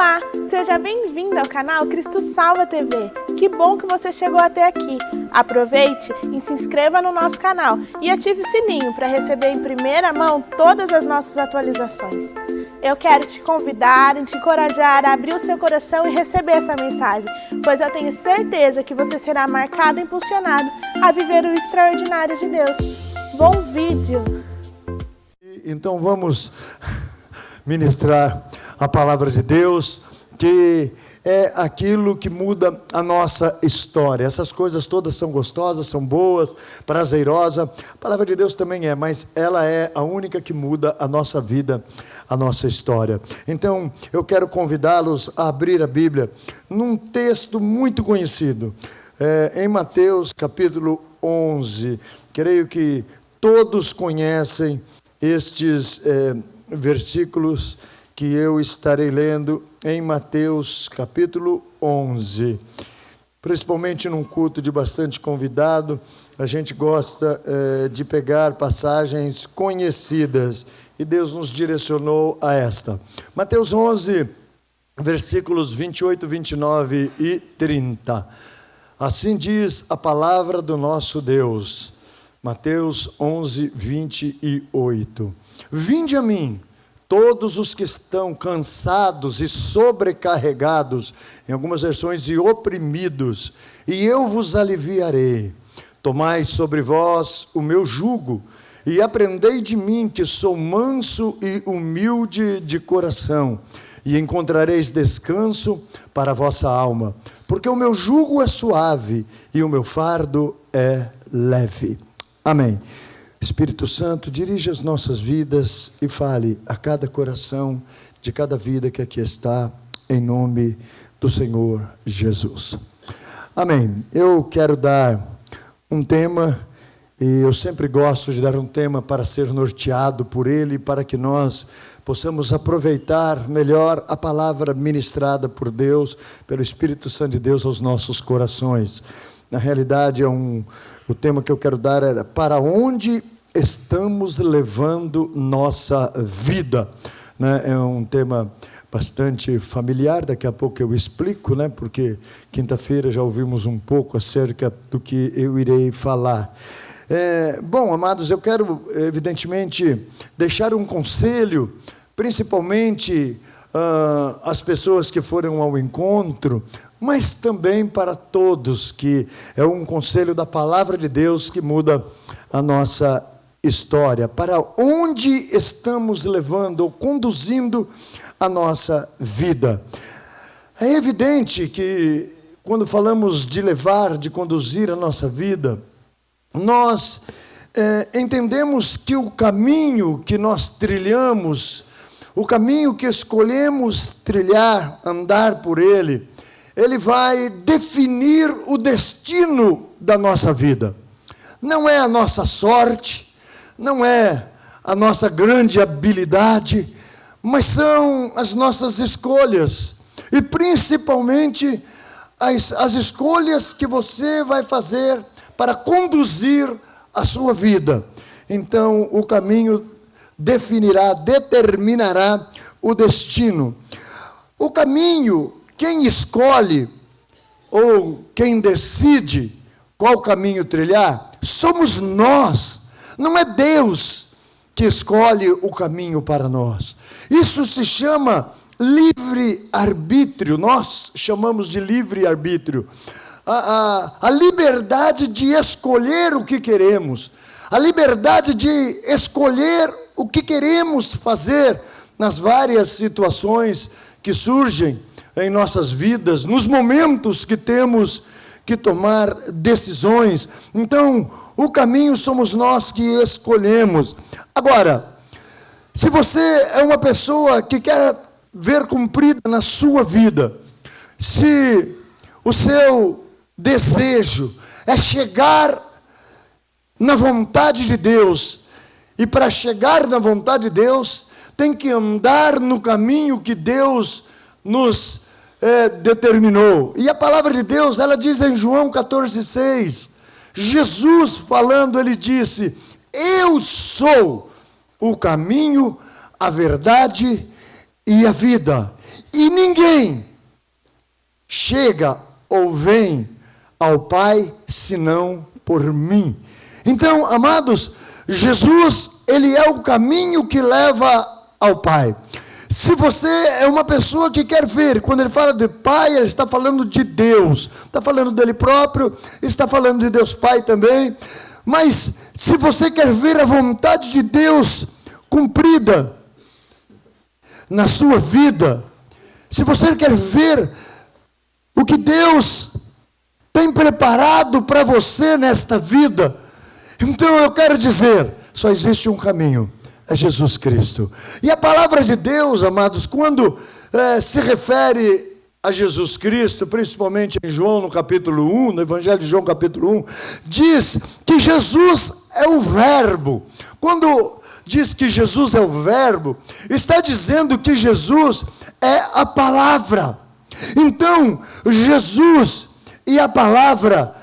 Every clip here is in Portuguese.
Olá, seja bem-vindo ao canal Cristo Salva TV. Que bom que você chegou até aqui. Aproveite e se inscreva no nosso canal e ative o sininho para receber em primeira mão todas as nossas atualizações. Eu quero te convidar e te encorajar a abrir o seu coração e receber essa mensagem, pois eu tenho certeza que você será marcado e impulsionado a viver o extraordinário de Deus. Bom vídeo! Então vamos ministrar a palavra de Deus, que é aquilo que muda a nossa história. Essas coisas todas são gostosas, são boas, prazerosas. A palavra de Deus também é, mas ela é a única que muda a nossa vida, a nossa história. Então, eu quero convidá-los a abrir a Bíblia num texto muito conhecido, em Mateus capítulo 11. Creio que todos conhecem estes versículos que eu estarei lendo em Mateus capítulo 11. Principalmente num culto de bastante convidado, a gente gosta de pegar passagens conhecidas, e Deus nos direcionou a esta. Mateus 11, versículos 28, 29 e 30. Assim diz a palavra do nosso Deus. Mateus 11, 28. Vinde a mim, todos os que estão cansados e sobrecarregados, em algumas versões, e oprimidos, e eu vos aliviarei. Tomai sobre vós o meu jugo, e aprendei de mim, que sou manso e humilde de coração, e encontrareis descanso para a vossa alma, porque o meu jugo é suave, e o meu fardo é leve. Amém. Espírito Santo, dirige as nossas vidas e fale a cada coração de cada vida que aqui está, em nome do Senhor Jesus. Amém. Eu quero dar um tema, e eu sempre gosto de dar um tema para ser norteado por ele, para que nós possamos aproveitar melhor a palavra ministrada por Deus, pelo Espírito Santo de Deus aos nossos corações. Na realidade, o tema que eu quero dar era: para onde estamos levando nossa vida? É um tema bastante familiar, daqui a pouco eu explico, porque quinta-feira já ouvimos um pouco acerca do que eu irei falar. Bom, amados, eu quero, evidentemente, deixar um conselho, principalmente as pessoas que foram ao encontro, mas também para todos, que é um conselho da palavra de Deus que muda a nossa história. Para onde estamos levando ou conduzindo a nossa vida? É evidente que quando falamos de levar, de conduzir a nossa vida, nós entendemos que o caminho que nós trilhamos, o caminho que escolhemos trilhar, andar por ele vai definir o destino da nossa vida. Não é a nossa sorte, não é a nossa grande habilidade, mas são as nossas escolhas, e principalmente as escolhas que você vai fazer para conduzir a sua vida. Então, o caminho determinará o destino. O caminho, quem escolhe ou quem decide qual caminho trilhar, somos nós. Não é Deus que escolhe o caminho para nós. Isso se chama livre-arbítrio. Nós chamamos de livre-arbítrio. A liberdade de escolher o que queremos. A liberdade de escolher o que queremos fazer nas várias situações que surgem em nossas vidas, nos momentos que temos que tomar decisões. Então, o caminho somos nós que escolhemos. Agora, se você é uma pessoa que quer ver cumprida na sua vida, se o seu desejo é chegar na vontade de Deus, e para chegar na vontade de Deus, tem que andar no caminho que Deus nos determinou. E a palavra de Deus, ela diz em João 14,6, Jesus falando, ele disse: eu sou o caminho, a verdade e a vida. E ninguém chega ou vem ao Pai senão por mim. Então, amados, Jesus, ele é o caminho que leva ao Pai. Se você é uma pessoa que quer ver, quando ele fala de Pai, ele está falando de Deus, está falando dele próprio, está falando de Deus Pai também. Mas se você quer ver a vontade de Deus cumprida na sua vida, se você quer ver o que Deus tem preparado para você nesta vida, então eu quero dizer, só existe um caminho, é Jesus Cristo. E a palavra de Deus, amados, quando se refere a Jesus Cristo, principalmente em João no capítulo 1, no Evangelho de João capítulo 1, diz que Jesus é o Verbo. Quando diz que Jesus é o Verbo, está dizendo que Jesus é a palavra. Então, Jesus e a palavra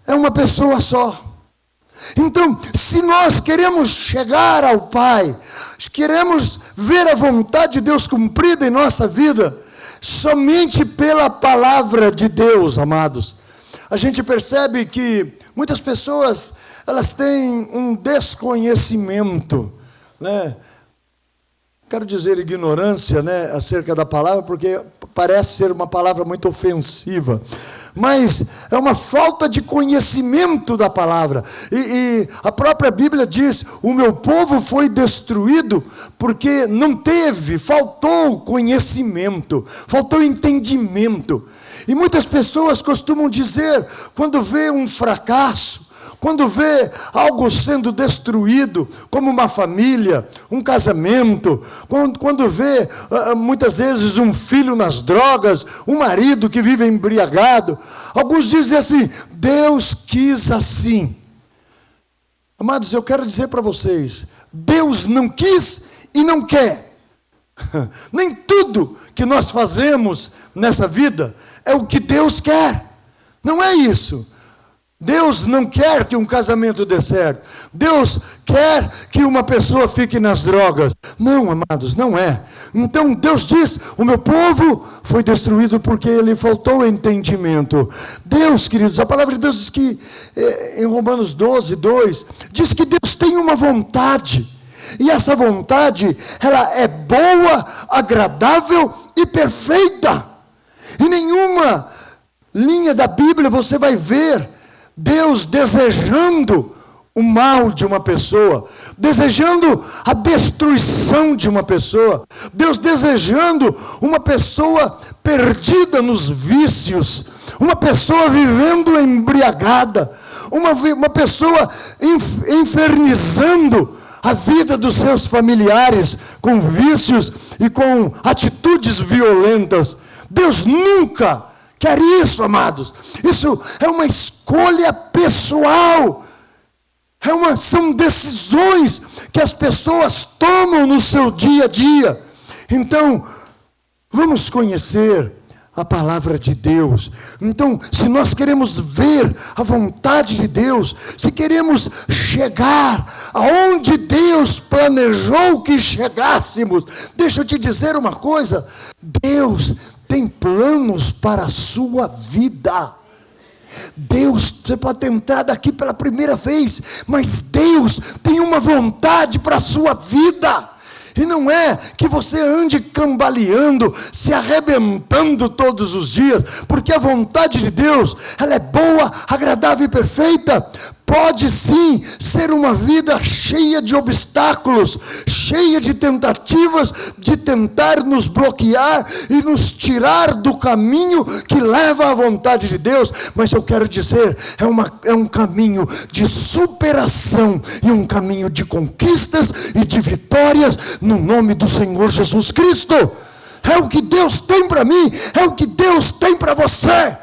é uma pessoa só. Então, se nós queremos chegar ao Pai, queremos ver a vontade de Deus cumprida em nossa vida, somente pela palavra de Deus, amados. A gente percebe que muitas pessoas, elas têm um desconhecimento, né? Quero dizer ignorância, né, acerca da palavra, porque parece ser uma palavra muito ofensiva. Mas é uma falta de conhecimento da palavra. E a própria Bíblia diz, o meu povo foi destruído porque faltou conhecimento, faltou entendimento. E muitas pessoas costumam dizer, quando vê um fracasso, quando vê algo sendo destruído, como uma família, um casamento, quando vê muitas vezes um filho nas drogas, um marido que vive embriagado, alguns dizem assim, Deus quis assim. Amados, eu quero dizer para vocês, Deus não quis e não quer. Nem tudo que nós fazemos nessa vida é o que Deus quer. Não é isso. Deus não quer que um casamento dê certo. Deus quer que uma pessoa fique nas drogas. Não, amados, não é. Então Deus diz, o meu povo foi destruído porque lhe faltou entendimento. Deus, queridos, a palavra de Deus diz que, em Romanos 12, 2, diz que Deus tem uma vontade. E essa vontade, ela é boa, agradável e perfeita. Em nenhuma linha da Bíblia você vai ver Deus desejando o mal de uma pessoa, desejando a destruição de uma pessoa, Deus desejando uma pessoa perdida nos vícios, uma pessoa vivendo embriagada, uma pessoa infernizando a vida dos seus familiares com vícios e com atitudes violentas. Deus nunca quer isso, amados. Isso é uma escolha pessoal. São decisões que as pessoas tomam no seu dia a dia. Então, vamos conhecer a palavra de Deus. Então, se nós queremos ver a vontade de Deus, se queremos chegar aonde Deus planejou que chegássemos, deixa eu te dizer uma coisa, Deus tem planos para a sua vida. Deus, você pode ter entrado aqui pela primeira vez, mas Deus tem uma vontade para a sua vida. E não é que você ande cambaleando, se arrebentando todos os dias, porque a vontade de Deus, ela é boa, agradável e perfeita. Pode sim ser uma vida cheia de obstáculos, cheia de tentativas de tentar nos bloquear e nos tirar do caminho que leva à vontade de Deus. Mas eu quero dizer, é um caminho de superação e um caminho de conquistas e de vitórias no nome do Senhor Jesus Cristo. É o que Deus tem para mim, é o que Deus tem para você.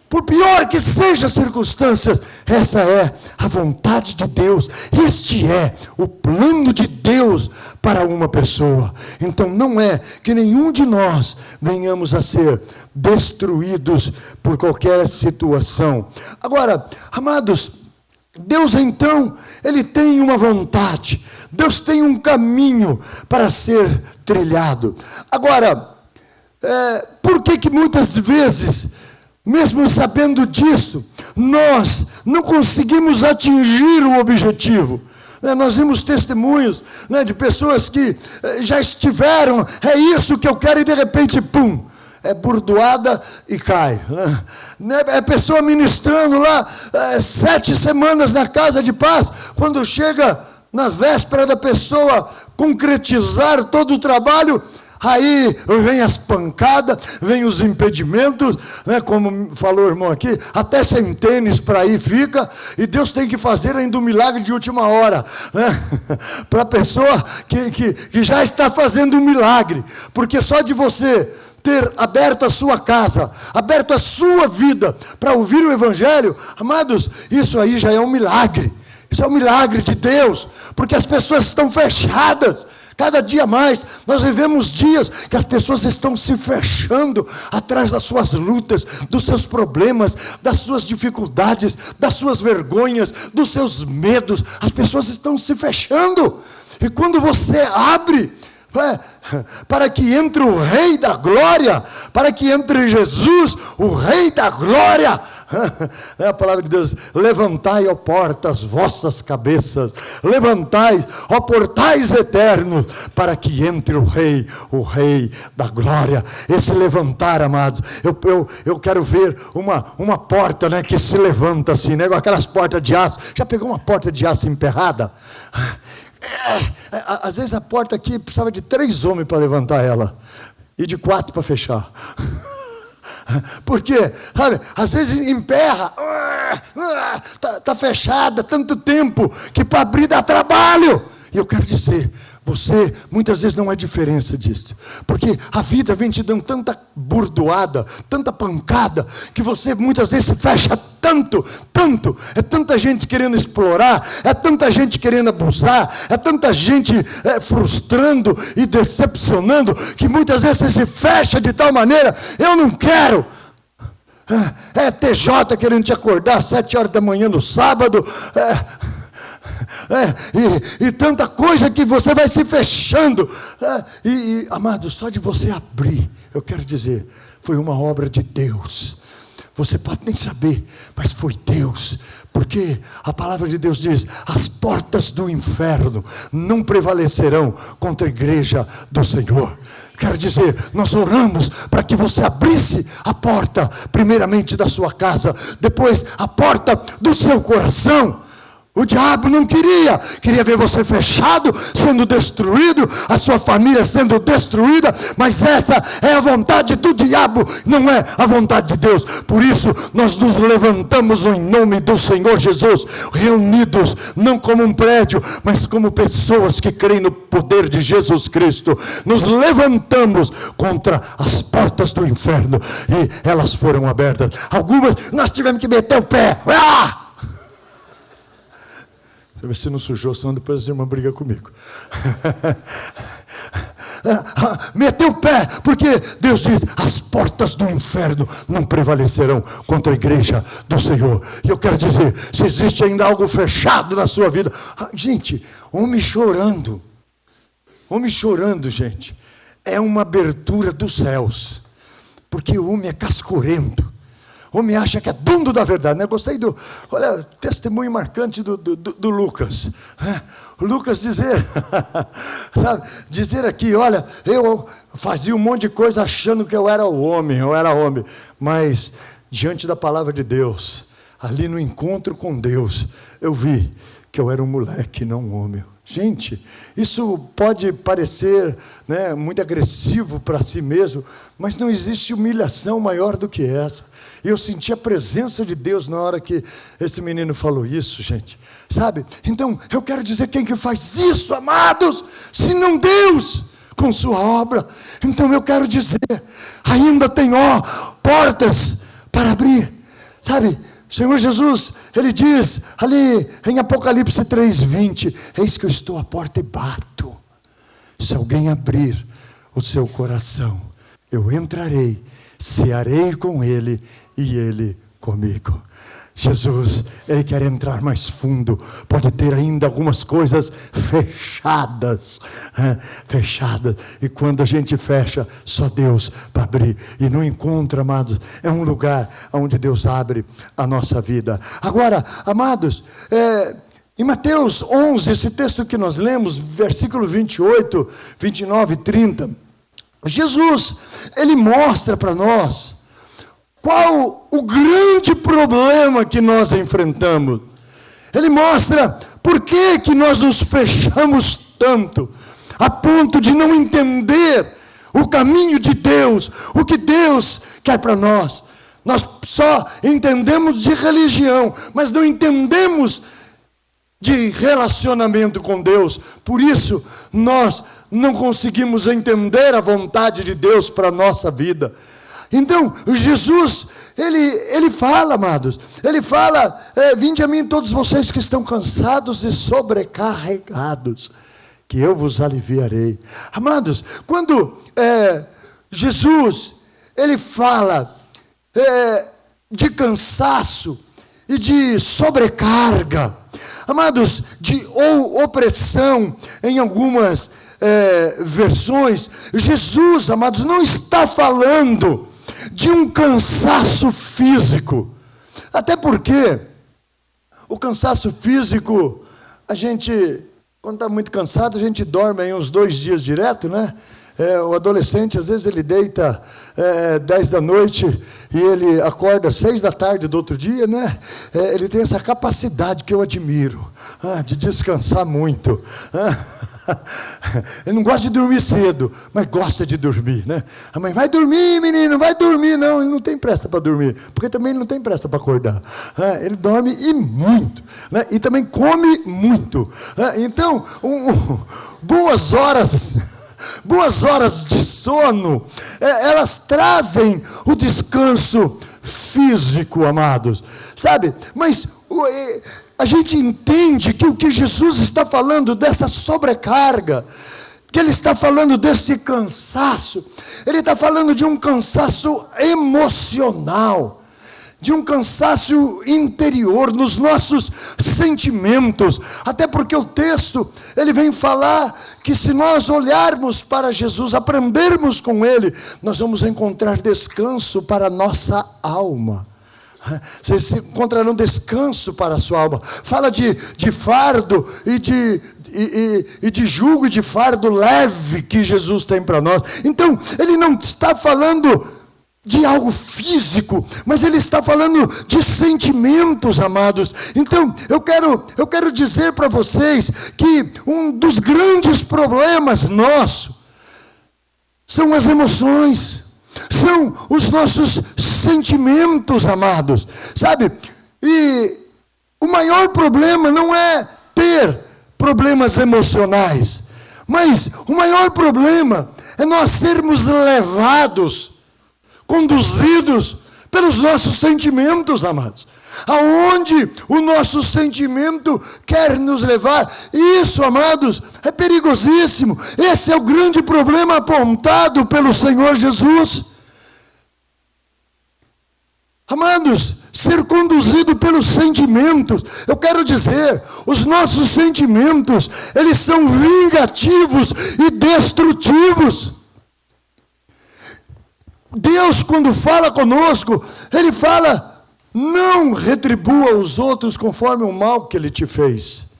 Por pior que sejam as circunstâncias, essa é a vontade de Deus. Este é o plano de Deus para uma pessoa. Então não é que nenhum de nós venhamos a ser destruídos por qualquer situação. Agora, amados, Deus então, Ele tem uma vontade. Deus tem um caminho para ser trilhado. Agora, Por que muitas vezes, mesmo sabendo disso, nós não conseguimos atingir o objetivo? Nós vimos testemunhos de pessoas que já estiveram, é isso que eu quero, e de repente, pum, é burdoada e cai. É pessoa ministrando lá 7 semanas na casa de paz, quando chega na véspera da pessoa concretizar todo o trabalho, aí vem as pancadas, vem os impedimentos, como falou o irmão aqui, até sem tênis para ir fica, e Deus tem que fazer ainda um milagre de última hora, para a pessoa que já está fazendo um milagre, porque só de você ter aberto a sua casa, aberto a sua vida para ouvir o Evangelho, amados, isso aí já é um milagre. Isso é um milagre de Deus, porque as pessoas estão fechadas. Cada dia mais, nós vivemos dias que as pessoas estão se fechando atrás das suas lutas, dos seus problemas, das suas dificuldades, das suas vergonhas, dos seus medos. As pessoas estão se fechando. E quando você abre para que entre o Rei da Glória, para que entre Jesus, o Rei da Glória, a palavra de Deus, levantai, ó portas, vossas cabeças, levantai, ó portais eternos, para que entre o Rei da Glória. Esse levantar, amados, eu quero ver uma porta, que se levanta assim, com aquelas portas de aço. Já pegou uma porta de aço emperrada? Às vezes a porta aqui precisava de 3 homens para levantar ela, e de 4 para fechar. Porque, sabe, às vezes emperra, está fechada tanto tempo, que para abrir dá trabalho. E eu quero dizer, você muitas vezes não é diferença disso, porque a vida vem te dando tanta burdoada, tanta pancada, que você muitas vezes se fecha tanto, é tanta gente querendo explorar, é tanta gente querendo abusar, é tanta gente frustrando e decepcionando, que muitas vezes você se fecha de tal maneira, eu não quero. É TJ querendo te acordar às 7 horas da manhã no sábado, e tanta coisa que você vai se fechando, amado, só de você abrir, eu quero dizer, foi uma obra de Deus. Você pode nem saber, mas foi Deus, porque a palavra de Deus diz: as portas do inferno não prevalecerão contra a igreja do Senhor. Quero dizer, nós oramos para que você abrisse a porta, primeiramente da sua casa, depois a porta do seu coração. O diabo não queria ver você fechado, sendo destruído, a sua família sendo destruída, mas essa é a vontade do diabo, não é a vontade de Deus. Por isso nós nos levantamos em nome do Senhor Jesus, reunidos não como um prédio, mas como pessoas que creem no poder de Jesus Cristo. Nos levantamos contra as portas do inferno, e elas foram abertas. Algumas nós tivemos que meter o pé. Você não sujou, senão depois a irmã briga comigo. Meteu o pé, porque Deus diz: as portas do inferno não prevalecerão contra a igreja do Senhor. E eu quero dizer, se existe ainda algo fechado na sua vida, gente, homem chorando, gente, é uma abertura dos céus, porque o homem é cascorento. O homem acha que é dono da verdade, né? Gostei olha, testemunho marcante do Lucas. O Lucas sabe, dizer aqui, olha, eu fazia um monte de coisa achando que eu era homem, mas diante da palavra de Deus, ali no encontro com Deus, eu vi que eu era um moleque, não um homem. Gente, isso pode parecer, muito agressivo para si mesmo, mas não existe humilhação maior do que essa. E eu senti a presença de Deus na hora que esse menino falou isso, gente. Sabe? Então, eu quero dizer, quem que faz isso, amados? Se não Deus, com sua obra. Então, eu quero dizer, ainda tem, portas para abrir. Sabe? O Senhor Jesus, Ele diz ali em Apocalipse 3:20, eis que eu estou à porta e bato. Se alguém abrir o seu coração, eu entrarei, cearei com ele e ele comigo. Jesus, Ele quer entrar mais fundo. Pode ter ainda algumas coisas fechadas, fechadas. E quando a gente fecha, só Deus para abrir. E no encontro, amados, é um lugar onde Deus abre a nossa vida. Agora, amados, em Mateus 11, esse texto que nós lemos, versículo 28, 29 e 30, Jesus, Ele mostra para nós qual o grande problema que nós enfrentamos. Ele mostra por que nós nos fechamos tanto, a ponto de não entender o caminho de Deus, o que Deus quer para nós. Nós só entendemos de religião, mas não entendemos de relacionamento com Deus. Por isso, nós não conseguimos entender a vontade de Deus para a nossa vida. Então, Jesus, Ele fala, amados, Ele fala, vinde a mim todos vocês que estão cansados e sobrecarregados, que eu vos aliviarei. Amados, quando Jesus, Ele fala de cansaço e de sobrecarga, amados, ou opressão, em algumas versões, Jesus, amados, não está falando de um cansaço físico. Até porque o cansaço físico, a gente, quando está muito cansado, a gente dorme aí uns 2 dias direto, né? O adolescente, às vezes, ele deita 10 da noite e ele acorda 6 da tarde do outro dia, né? Ele tem essa capacidade que eu admiro, de descansar muito. Ele não gosta de dormir cedo, mas gosta de dormir, né? A mãe, vai dormir, menino, vai dormir. Não, ele não tem pressa para dormir, porque também ele não tem pressa para acordar. Ele dorme e muito, né? E também come muito. Então, boas horas de sono, elas trazem o descanso físico, amados, sabe? Mas a gente entende que o que Jesus está falando dessa sobrecarga, que Ele está falando desse cansaço, Ele está falando de um cansaço emocional, de um cansaço interior, nos nossos sentimentos. Até porque o texto, ele vem falar que se nós olharmos para Jesus, aprendermos com Ele, nós vamos encontrar descanso para a nossa alma. Vocês encontrarão descanso para a sua alma. Fala de fardo e de jugo e de fardo leve que Jesus tem para nós. Então, Ele não está falando de algo físico, mas Ele está falando de sentimentos, amados. Então, eu quero dizer para vocês que um dos grandes problemas nossos são as emoções, são os nossos sentimentos, amados, sabe? E o maior problema não é ter problemas emocionais, mas o maior problema é nós sermos levados, conduzidos pelos nossos sentimentos, amados. Aonde o nosso sentimento quer nos levar, isso, amados, é perigosíssimo. Esse é o grande problema apontado pelo Senhor Jesus. Amados, ser conduzido pelos sentimentos, eu quero dizer, os nossos sentimentos, eles são vingativos e destrutivos. Deus, quando fala conosco, Ele fala, não retribua os outros conforme o mal que Ele te fez.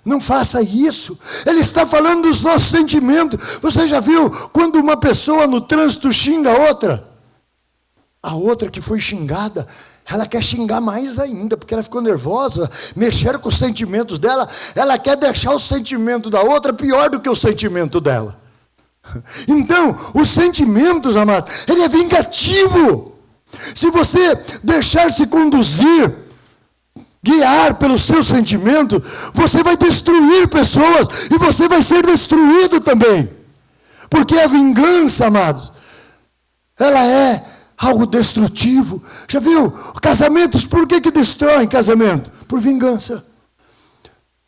Não faça isso. Ele está falando dos nossos sentimentos. Você já viu quando uma pessoa no trânsito xinga a outra? A outra que foi xingada, ela quer xingar mais ainda, porque ela ficou nervosa, mexeram com os sentimentos dela, ela quer deixar o sentimento da outra pior do que o sentimento dela. Então, os sentimentos, amados, ele é vingativo. Se você deixar se conduzir, guiar pelos seus sentimentos, você vai destruir pessoas, e você vai ser destruído também. Porque a vingança, amados, ela é algo destrutivo. Já viu? Casamentos, por que destroem casamento? Por vingança.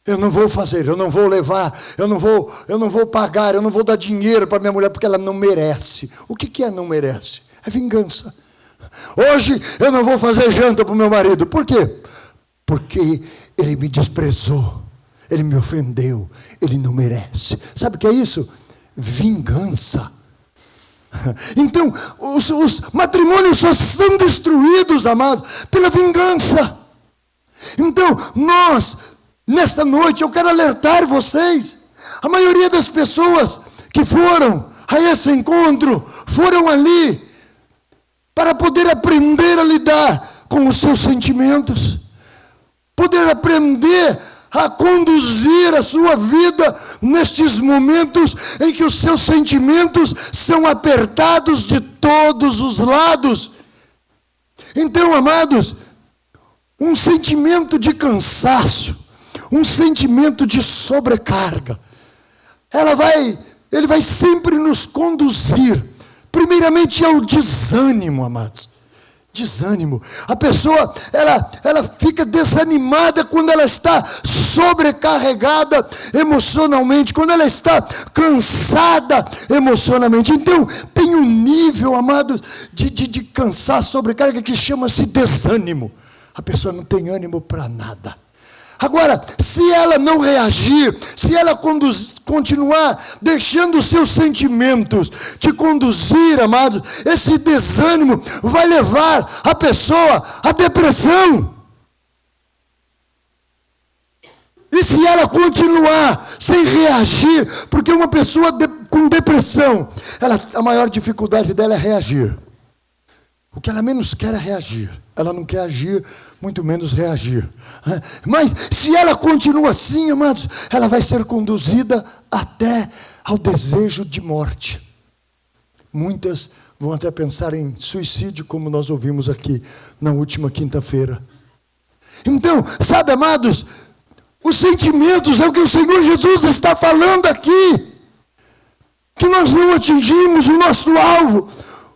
Eu não vou fazer, eu não vou levar, eu não vou pagar, eu não vou dar dinheiro para minha mulher porque ela não merece. O que é não merece? É vingança. Hoje eu não vou fazer janta para o meu marido. Por quê? Porque ele me desprezou, ele me ofendeu, ele não merece. Sabe o que é isso? Vingança. Então, os matrimônios só são destruídos, amados, pela vingança. Então, nesta noite, eu quero alertar vocês. A maioria das pessoas que foram a esse encontro, foram ali para poder aprender a lidar com os seus sentimentos, poder aprender a conduzir a sua vida nestes momentos em que os seus sentimentos são apertados de todos os lados. Então, amados, um sentimento de cansaço, um sentimento de sobrecarga, ele vai sempre nos conduzir, primeiramente ao desânimo, amados. Desânimo. A pessoa, ela fica desanimada quando ela está sobrecarregada emocionalmente, quando ela está cansada emocionalmente. Então, tem um nível, amados, de cansaço, sobrecarga, que chama-se desânimo. A pessoa não tem ânimo para nada. Agora, se ela não reagir, se ela continuar deixando os seus sentimentos te conduzir, amados, esse desânimo vai levar a pessoa à depressão. E se ela continuar sem reagir, porque uma pessoa com depressão, a maior dificuldade dela é reagir. O que ela menos quer é reagir. Ela não quer agir, muito menos reagir. Mas se ela continua assim, amados, ela vai ser conduzida até ao desejo de morte. Muitas vão até pensar em suicídio, como nós ouvimos aqui na última quinta-feira. Então, sabe, amados, os sentimentos é o que o Senhor Jesus está falando aqui. Que nós não atingimos o nosso alvo.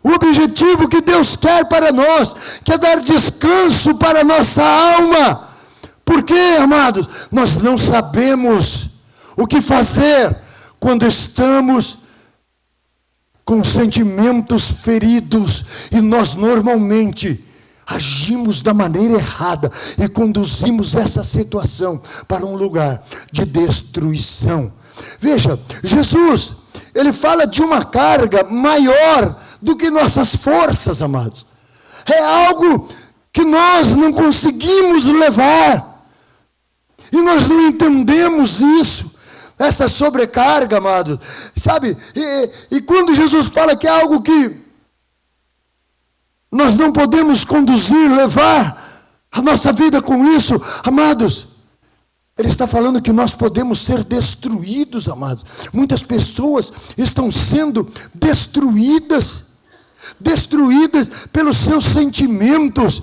O objetivo que Deus quer para nós, que é dar descanso para a nossa alma. Por quê, amados? Nós não sabemos o que fazer quando estamos com sentimentos feridos. E nós normalmente agimos da maneira errada e conduzimos essa situação para um lugar de destruição. Veja, Jesus, ele fala de uma carga maior do que nossas forças, amados. É algo que nós não conseguimos levar. E nós não entendemos isso. Essa sobrecarga, amados. Sabe? E quando Jesus fala que é algo que nós não podemos conduzir, levar a nossa vida com isso, amados, ele está falando que nós podemos ser destruídos, amados. Muitas pessoas estão sendo destruídas pelos seus sentimentos.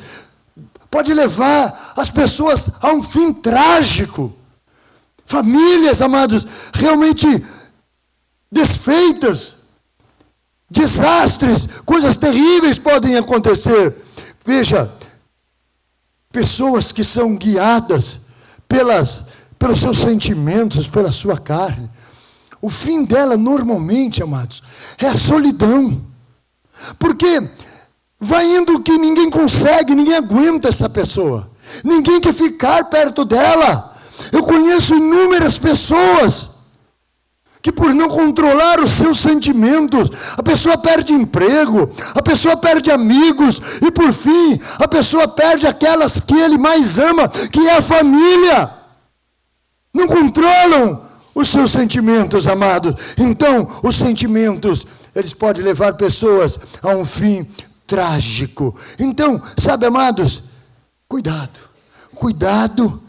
Pode levar as pessoas a um fim trágico. Famílias, amados, realmente desfeitas. Desastres, coisas terríveis podem acontecer. Veja, pessoas que são guiadas pelos seus sentimentos, pela sua carne. O fim dela, normalmente, amados, é a solidão. Porque vai indo que ninguém consegue, ninguém aguenta essa pessoa. Ninguém quer ficar perto dela. Eu conheço inúmeras pessoas que, por não controlar os seus sentimentos, a pessoa perde emprego, a pessoa perde amigos, e por fim, a pessoa perde aquelas que ele mais ama, que é a família. Não controlam os seus sentimentos, amados. Então, os sentimentos, eles podem levar pessoas a um fim trágico. Então, sabe, amados, cuidado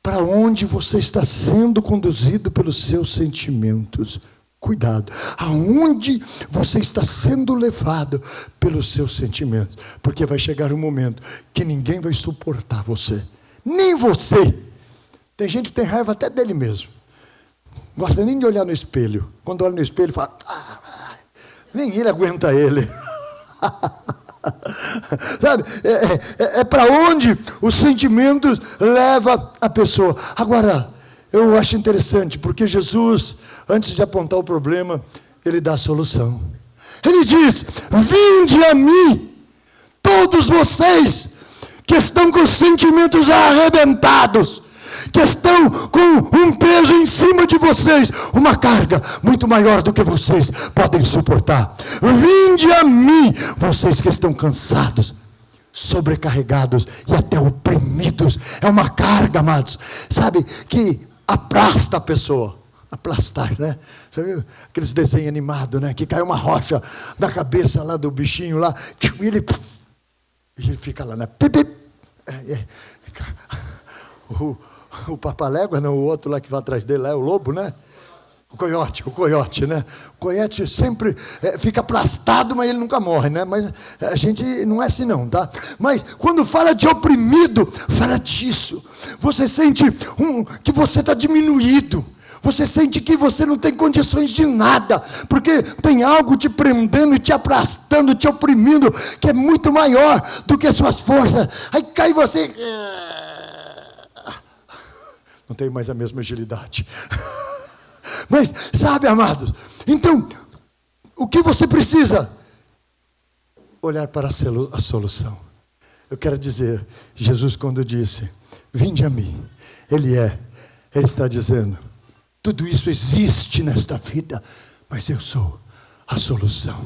para onde você está sendo conduzido pelos seus sentimentos. Cuidado, aonde você está sendo levado pelos seus sentimentos. Porque vai chegar um momento que ninguém vai suportar você, nem você. Tem gente que tem raiva até dele mesmo. Não gosta nem de olhar no espelho. Quando olha no espelho, fala, nem ele aguenta ele. Sabe, é para onde os sentimentos levam a pessoa. Agora, eu acho interessante, porque Jesus, antes de apontar o problema, ele dá a solução. Ele diz, vinde a mim, todos vocês que estão com os sentimentos arrebentados, que estão com um peso em cima de vocês, uma carga muito maior do que vocês podem suportar. Vinde a mim, vocês que estão cansados, sobrecarregados e até oprimidos. É uma carga, amados, sabe, que aplasta a pessoa. Aplastar, né? Você viu aqueles desenhos animados, né? Que cai uma rocha na cabeça lá do bichinho lá, e ele fica lá, né? O papalégua, não, o outro lá que vai atrás dele, é o lobo, né? O coiote, né? O coiote sempre fica aplastado, mas ele nunca morre, né? Mas a gente não é assim não, tá? Mas quando fala de oprimido, fala disso. Você sente que você está diminuído. Você sente que você não tem condições de nada, porque tem algo te prendendo, te aplastando, te oprimindo, que é muito maior do que as suas forças. Aí cai você, não tem mais a mesma agilidade. Mas, sabe, amados, então, o que você precisa? Olhar para a solução. Eu quero dizer, Jesus quando disse, vinde a mim, Ele está dizendo, tudo isso existe nesta vida, mas eu sou a solução.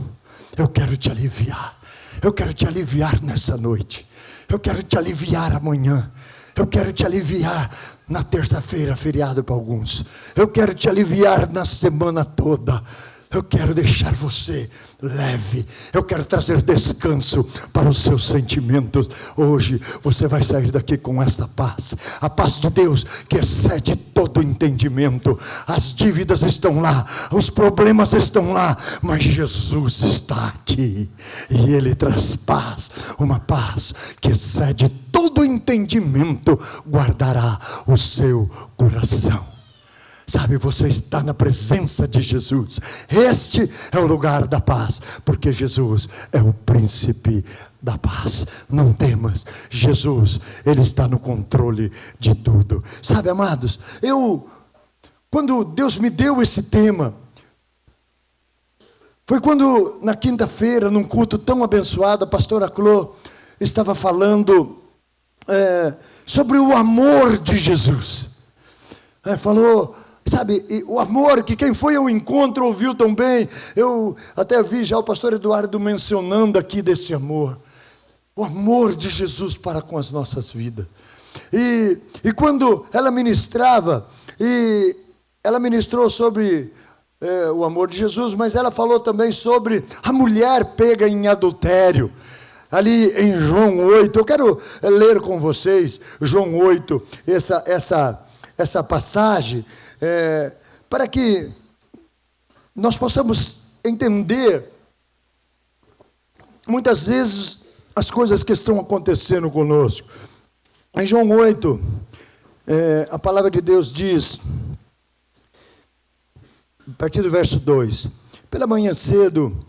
Eu quero te aliviar. Eu quero te aliviar nessa noite. Eu quero te aliviar amanhã. Eu quero te aliviar na terça-feira, feriado para alguns. Eu quero te aliviar na semana toda. Eu quero deixar você leve. Eu quero trazer descanso para os seus sentimentos. Hoje você vai sair daqui com essa paz. A paz de Deus que excede todo entendimento. As dívidas estão lá, os problemas estão lá, mas Jesus está aqui. E Ele traz paz. Uma paz que excede todo entendimento. Guardará o seu coração. Sabe, você está na presença de Jesus. Este é o lugar da paz, porque Jesus é o príncipe da paz. Não temas, Jesus, Ele está no controle de tudo. Sabe, amados, quando Deus me deu esse tema, foi quando na quinta-feira, num culto tão abençoado, a pastora Clô estava falando sobre o amor de Jesus. Falou, sabe, o amor que quem foi ao encontro ouviu tão bem. Eu até vi já o pastor Eduardo mencionando aqui desse amor. O amor de Jesus para com as nossas vidas. E quando ela ministrava, e ela ministrou sobre o amor de Jesus, mas ela falou também sobre a mulher pega em adultério. Ali em João 8, eu quero ler com vocês João 8, essa passagem, para que nós possamos entender muitas vezes as coisas que estão acontecendo conosco. Em João 8, a palavra de Deus diz, a partir do verso 2, pela manhã cedo,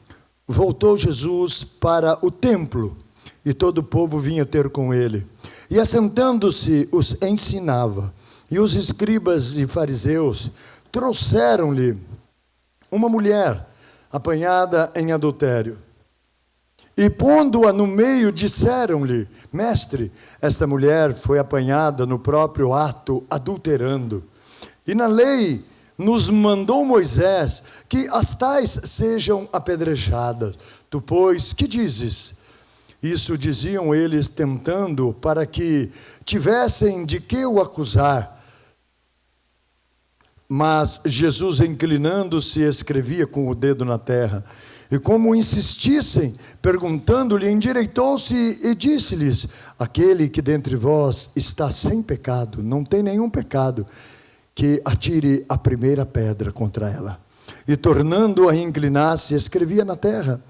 voltou Jesus para o templo, e todo o povo vinha ter com ele. E assentando-se, os ensinava. E os escribas e fariseus trouxeram-lhe uma mulher apanhada em adultério. E pondo-a no meio, disseram-lhe, mestre, esta mulher foi apanhada no próprio ato, adulterando. E na lei nos mandou Moisés que as tais sejam apedrejadas. Tu, pois, que dizes? Isso diziam eles, tentando, para que tivessem de que o acusar. Mas Jesus, inclinando-se, escrevia com o dedo na terra. E como insistissem, perguntando-lhe, endireitou-se e disse-lhes, aquele que dentre vós está sem pecado, não tem nenhum pecado, que atire a primeira pedra contra ela. E tornando-a inclinar-se, escrevia na terra.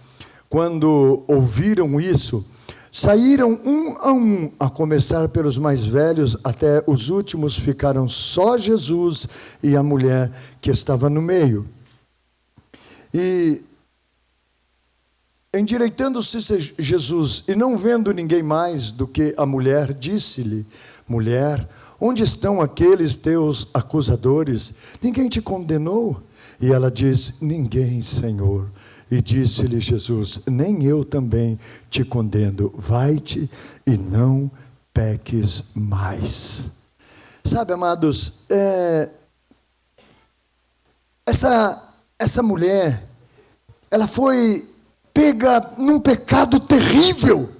Quando ouviram isso, saíram um, a começar pelos mais velhos, até os últimos ficaram só Jesus e a mulher que estava no meio. E, endireitando-se Jesus, e não vendo ninguém mais do que a mulher, disse-lhe, mulher, onde estão aqueles teus acusadores? Ninguém te condenou? E ela diz, ninguém, Senhor. E disse-lhe Jesus: nem eu também te condeno, vai-te e não peques mais. Sabe, amados, essa mulher, ela foi pega num pecado terrível,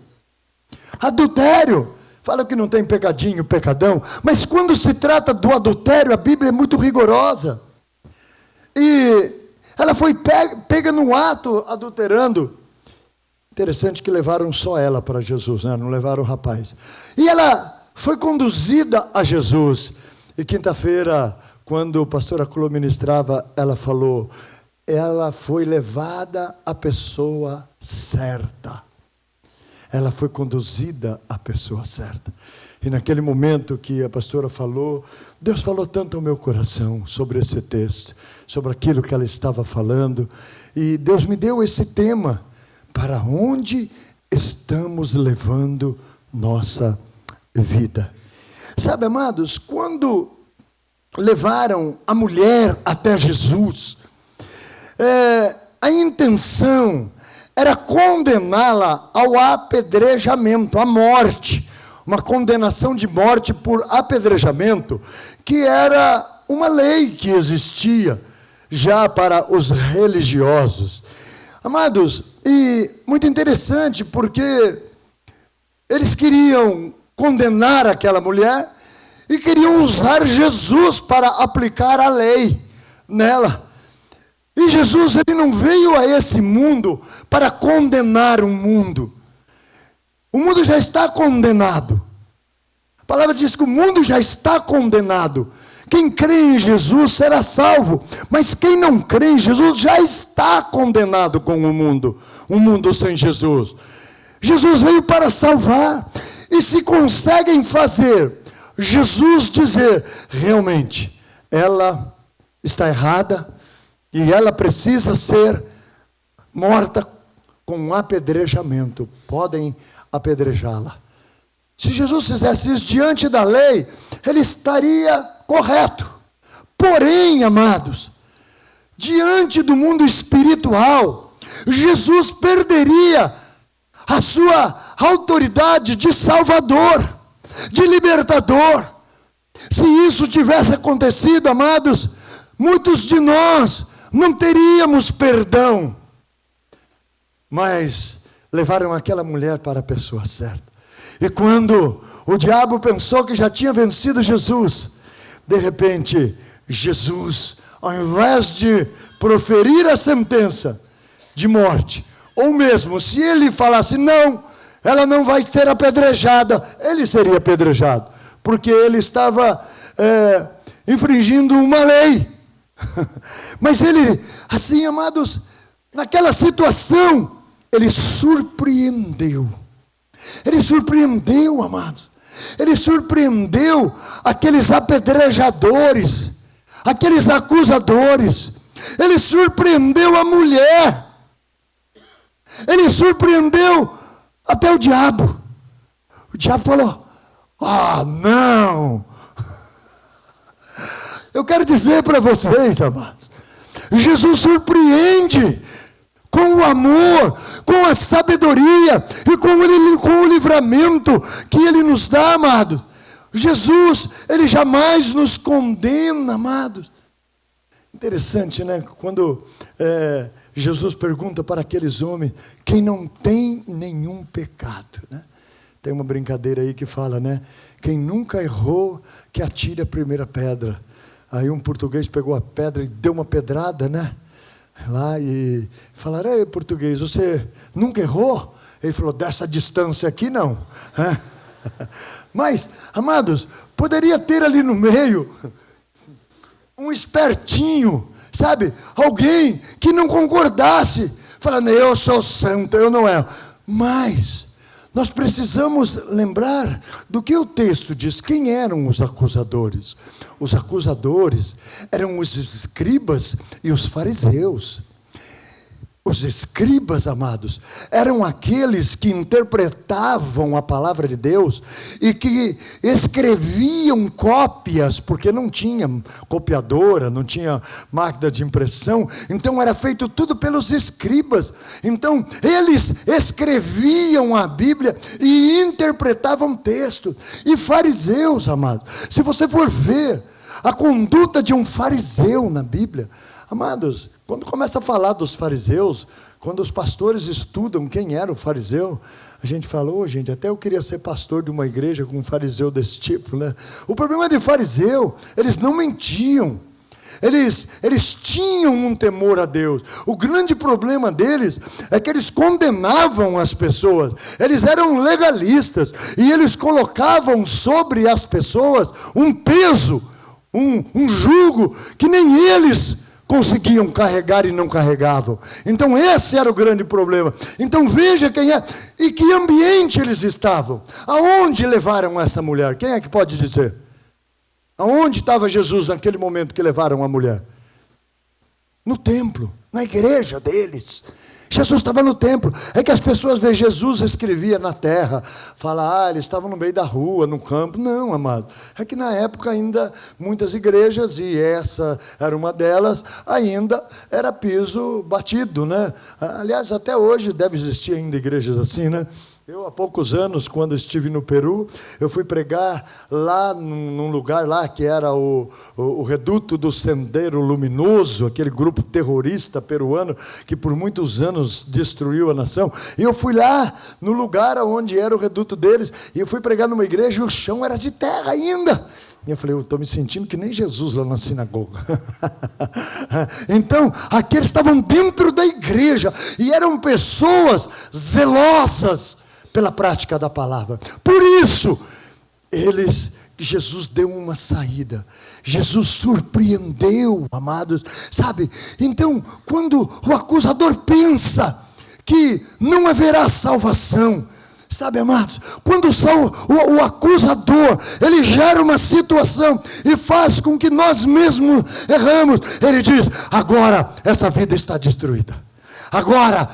adultério. Fala que não tem pecadinho, pecadão, mas quando se trata do adultério, a Bíblia é muito rigorosa. E ela foi pega no ato, adulterando. Interessante que levaram só ela para Jesus, né? Não levaram o rapaz. E ela foi conduzida a Jesus. E quinta-feira, quando o pastor Aclô ministrava, ela falou: ela foi levada à pessoa certa. Ela foi conduzida à pessoa certa. E naquele momento que a pastora falou, Deus falou tanto ao meu coração sobre esse texto, sobre aquilo que ela estava falando. E Deus me deu esse tema: para onde estamos levando nossa vida? Sabe, amados, quando levaram a mulher até Jesus, a intenção era condená-la ao apedrejamento, à morte. Uma condenação de morte por apedrejamento, que era uma lei que existia já para os religiosos. Amados, e muito interessante, porque eles queriam condenar aquela mulher e queriam usar Jesus para aplicar a lei nela. E Jesus, ele não veio a esse mundo para condenar o mundo. O mundo já está condenado. A palavra diz que o mundo já está condenado. Quem crê em Jesus será salvo, mas quem não crê em Jesus já está condenado com o mundo sem Jesus. Jesus veio para salvar. E se conseguem fazer Jesus dizer: realmente, ela está errada, e ela precisa ser morta com um apedrejamento, podem apedrejá-la. Se Jesus fizesse isso diante da lei, ele estaria correto. Porém, amados, diante do mundo espiritual, Jesus perderia a sua autoridade de salvador, de libertador. Se isso tivesse acontecido, amados, muitos de nós não teríamos perdão. Mas levaram aquela mulher para a pessoa certa. E quando o diabo pensou que já tinha vencido Jesus, de repente, Jesus, ao invés de proferir a sentença de morte, ou mesmo se ele falasse: não, ela não vai ser apedrejada, ele seria apedrejado, porque ele estava infringindo uma lei. Mas ele, assim, amados, naquela situação, ele surpreendeu. Ele surpreendeu, amados. Ele surpreendeu aqueles apedrejadores, aqueles acusadores. Ele surpreendeu a mulher. Ele surpreendeu até o diabo. O diabo falou: ah, não. Eu quero dizer para vocês, amados, Jesus surpreende com o amor, com a sabedoria e com o livramento que Ele nos dá, amados. Jesus, Ele jamais nos condena, amados. Interessante, né? Quando Jesus pergunta para aqueles homens, quem não tem nenhum pecado, né? Tem uma brincadeira aí que fala, né? Quem nunca errou, que atire a primeira pedra. Aí um português pegou a pedra e deu uma pedrada, né? Lá e falaram: ei, português, você nunca errou? Ele falou: dessa distância aqui não. Mas, amados, poderia ter ali no meio um espertinho, sabe? Alguém que não concordasse, falando: eu sou santo, eu não erro. Mas nós precisamos lembrar do que o texto diz. Quem eram os acusadores? Os acusadores eram os escribas e os fariseus. Os escribas, amados, eram aqueles que interpretavam a palavra de Deus e que escreviam cópias, porque não tinha copiadora, não tinha máquina de impressão, então era feito tudo pelos escribas. Então eles escreviam a Bíblia e interpretavam texto. E fariseus, amados, se você for ver a conduta de um fariseu na Bíblia, amados, quando começa a falar dos fariseus, quando os pastores estudam quem era o fariseu, a gente fala, gente, até eu queria ser pastor de uma igreja com um fariseu desse tipo, né? O problema de fariseu, eles não mentiam, eles tinham um temor a Deus. O grande problema deles é que eles condenavam as pessoas, eles eram legalistas, e eles colocavam sobre as pessoas um peso, um jugo, que nem eles conseguiam carregar e não carregavam. Então esse era o grande problema. Então veja quem é e que ambiente eles estavam. Aonde levaram essa mulher? Quem é que pode dizer? Aonde estava Jesus naquele momento que levaram a mulher? No templo, na igreja deles. Jesus estava no templo. É que as pessoas veem Jesus escrevia na terra, fala, eles estavam no meio da rua, no campo. Não, amado, é que na época ainda muitas igrejas, e essa era uma delas, ainda era piso batido, né? Aliás, até hoje deve existir ainda igrejas assim, né? Eu, há poucos anos, quando estive no Peru, eu fui pregar lá num lugar lá que era o Reduto do Sendero Luminoso, aquele grupo terrorista peruano que por muitos anos destruiu a nação. E eu fui lá no lugar onde era o reduto deles, e eu fui pregar numa igreja e o chão era de terra ainda. E eu falei, eu estou me sentindo que nem Jesus lá na sinagoga. Então, aqueles estavam dentro da igreja e eram pessoas zelosas pela prática da palavra. Por isso, Jesus deu uma saída. Jesus surpreendeu, amados, sabe? Então, quando o acusador pensa que não haverá salvação, sabe, amados, quando o acusador, ele gera uma situação e faz com que nós mesmos erramos, ele diz, agora essa vida está destruída. Agora,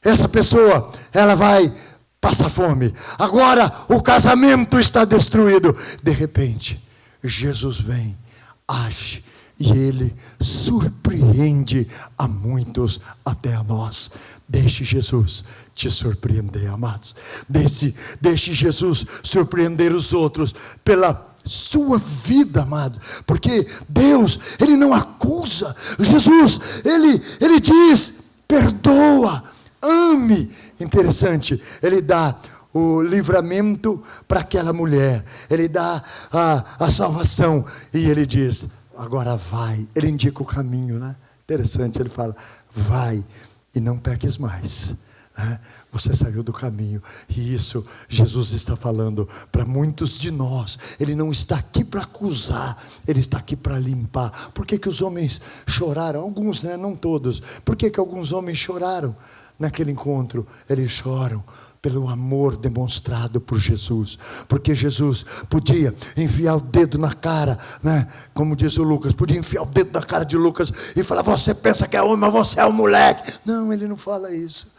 essa pessoa, ela vai passar fome. Agora, o casamento está destruído. De repente, Jesus vem, age, e ele surpreende a muitos, até a nós. Deixe Jesus te surpreender, amados. Deixe Jesus surpreender os outros pela sua vida, amado. Porque Deus, ele não acusa. Jesus, ele diz, perdoa, ame. Interessante, ele dá o livramento para aquela mulher, ele dá a salvação, e ele diz, agora vai, ele indica o caminho, né? Interessante, ele fala, vai e não peques mais, né? Você saiu do caminho, e isso Jesus está falando para muitos de nós. Ele não está aqui para acusar, ele está aqui para limpar. Por que os homens choraram? Alguns, né? Não todos. Por que alguns homens choraram naquele encontro? Eles choram pelo amor demonstrado por Jesus, porque Jesus podia enfiar o dedo na cara, né? Como diz o Lucas, podia enfiar o dedo na cara de Lucas e falar, você pensa que é homem, mas você é um moleque. Não, ele não fala isso.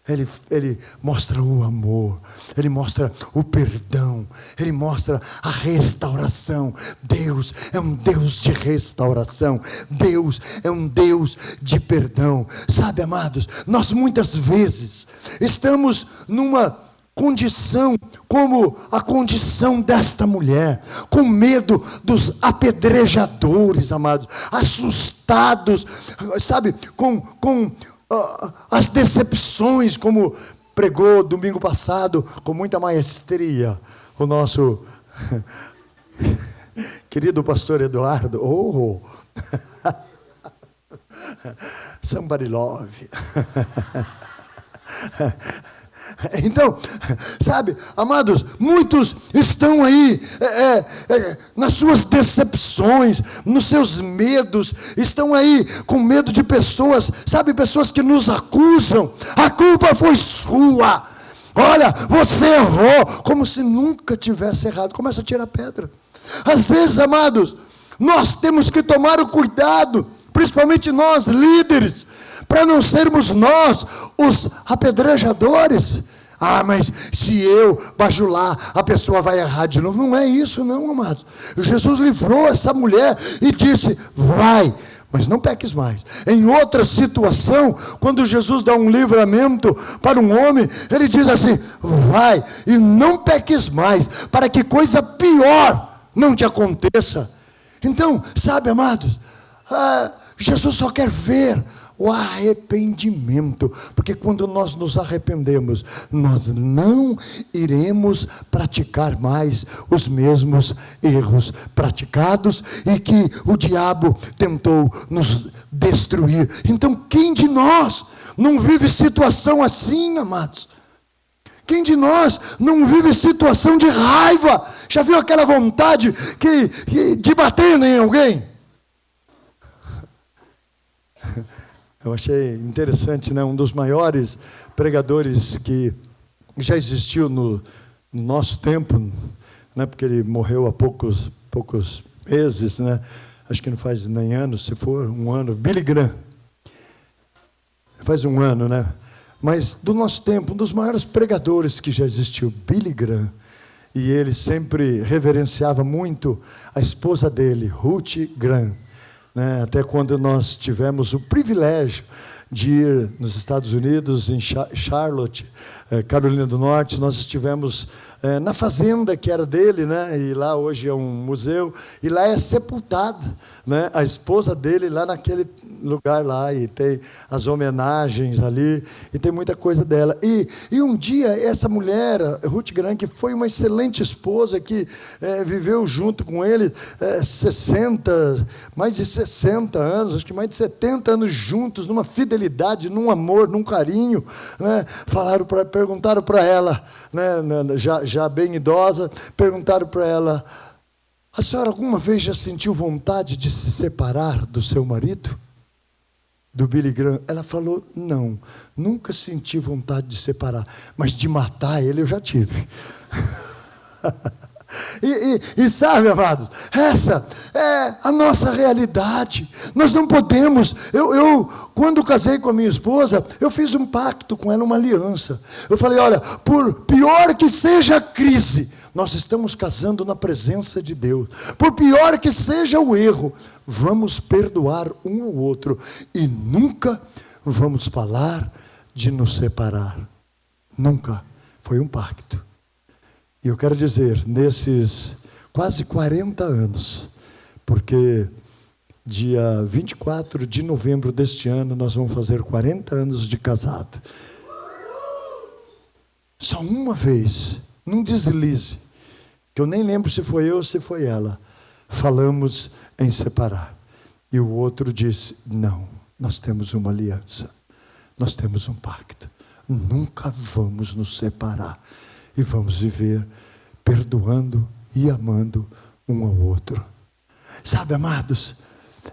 Ele mostra o amor, ele mostra o perdão, ele mostra a restauração. Deus é um Deus de restauração, Deus é um Deus de perdão. Sabe, amados, nós muitas vezes estamos numa condição como a condição desta mulher, com medo dos apedrejadores, amados, assustados, sabe, com as decepções, como pregou domingo passado com muita maestria o nosso querido pastor Eduardo. Somebody love. Então, sabe, amados, muitos estão aí nas suas decepções, nos seus medos, estão aí com medo de pessoas, sabe, pessoas que nos acusam. A culpa foi sua, olha, você errou, como se nunca tivesse errado. Começa a tirar pedra. Às vezes, amados, nós temos que tomar o cuidado, principalmente nós líderes, para não sermos nós os apedrejadores. Ah, mas se eu bajular, a pessoa vai errar de novo. Não é isso não, amados. Jesus livrou essa mulher e disse: vai, mas não peques mais. Em outra situação, quando Jesus dá um livramento para um homem, ele diz assim: vai e não peques mais, para que coisa pior não te aconteça. Então, sabe, amados, Jesus só quer ver o arrependimento, porque quando nós nos arrependemos, nós não iremos praticar mais os mesmos erros praticados e que o diabo tentou nos destruir. Então, quem de nós não vive situação assim, amados? Quem de nós não vive situação de raiva? Já viu aquela vontade de bater em alguém? Eu achei interessante, né? Um dos maiores pregadores que já existiu no nosso tempo, né? Porque ele morreu há poucos meses, né? Acho que não faz nem ano, se for um ano. Billy Graham. Faz um ano, né? Mas do nosso tempo, um dos maiores pregadores que já existiu, Billy Graham. E ele sempre reverenciava muito a esposa dele, Ruth Graham. Até quando nós tivemos o privilégio de ir nos Estados Unidos, em Charlotte, Carolina do Norte, nós estivemos na fazenda que era dele, né? E lá hoje é um museu, e lá é sepultada, né? A esposa dele lá naquele lugar lá, e tem as homenagens ali, e tem muita coisa dela. E um dia essa mulher, Ruth Graham, que foi uma excelente esposa, que viveu junto com ele mais de 60 anos, acho que mais de 70 anos juntos, numa fidelidade, num amor, num carinho, né? Perguntaram para ela, né? Já bem idosa, perguntaram para ela: a senhora alguma vez já sentiu vontade de se separar do seu marido? Do Billy Graham? Ela falou: não, nunca senti vontade de separar, mas de matar ele eu já tive. E sabe, amados, essa é a nossa realidade. Nós não podemos. Eu quando casei com a minha esposa, eu fiz um pacto com ela, uma aliança. Eu falei: olha, por pior que seja a crise, nós estamos casando na presença de Deus. Por pior que seja o erro, vamos perdoar um ao outro e nunca vamos falar de nos separar. Nunca. Foi um pacto. E eu quero dizer, nesses quase 40 anos, porque dia 24 de novembro deste ano, nós vamos fazer 40 anos de casado. Só uma vez, num deslize, que eu nem lembro se foi eu ou se foi ela, falamos em separar. E o outro disse: não, nós temos uma aliança, nós temos um pacto, nunca vamos nos separar. E vamos viver perdoando e amando um ao outro. Sabe, amados,